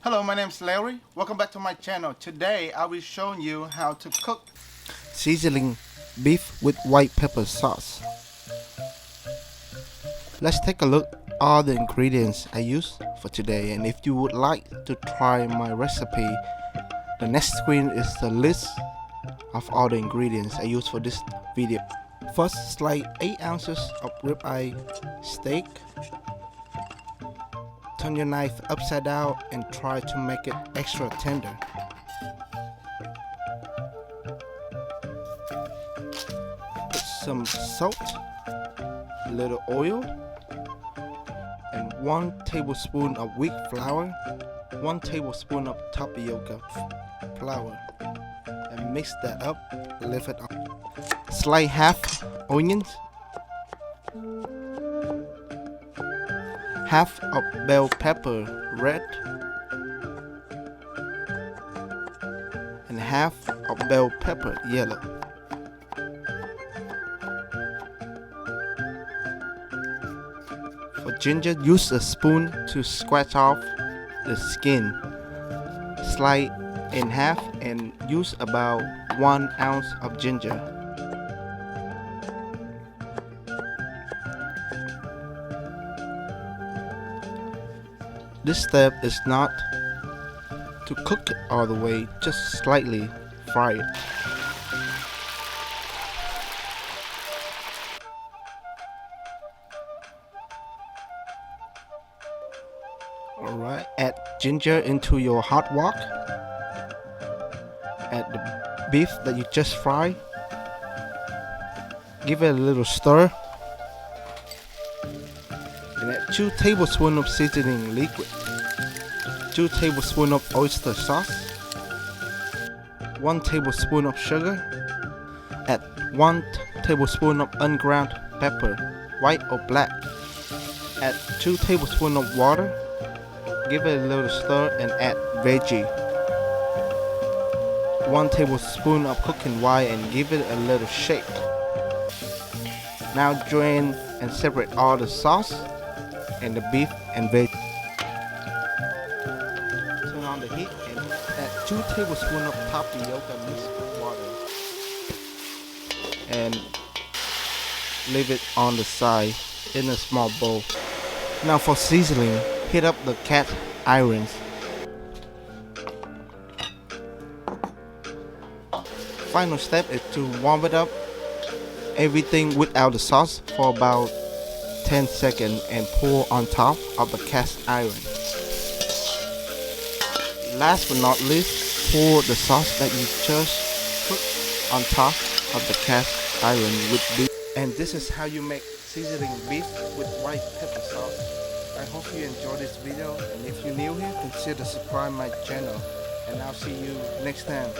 Hello, my name is Larry. Welcome back to my channel. Today I will show you how to cook sizzling beef with white pepper sauce. Let's take a look at all the ingredients I use for today, and if you would like to try my recipe, the next screen is the list of all the ingredients I use for this video. First, slice 8 ounces of ribeye steak. Turn your knife upside down and try to make it extra tender. Put some salt, a little oil, and 1 tablespoon of wheat flour, 1 tablespoon of tapioca flour, and mix that up. Leave it up. Slice half onions, half of bell pepper red, and half of bell pepper yellow. For ginger, use a spoon to scratch off the skin. Slice in half and use about 1 ounce of ginger. This step is not to cook it all the way, just slightly fry it. Alright, add ginger into your hot wok. Add the beef that you just fried. Give it a little stir. And add 2 tablespoons of seasoning liquid, 2 tablespoons of oyster sauce, 1 tablespoon of sugar. Add 1 tablespoon of unground pepper, white or black. Add 2 tablespoons of water. Give it a little stir and add veggie. 1 tablespoon of cooking wine and give it a little shake. Now drain and separate all the sauce and the beef and veg. Turn on the heat and add 2 tablespoons of tapioca mixed with water and leave it on the side in a small bowl. Now for seasoning, heat up the cast irons. Final step is to warm it up everything without the sauce for about 10 seconds and pour on top of the cast iron. Last but not least, pour the sauce that you just cooked on top of the cast iron with beef. And this is how you make sizzling beef with white pepper sauce. I hope you enjoyed this video, and if you're new here, consider subscribing my channel, and I'll see you next time.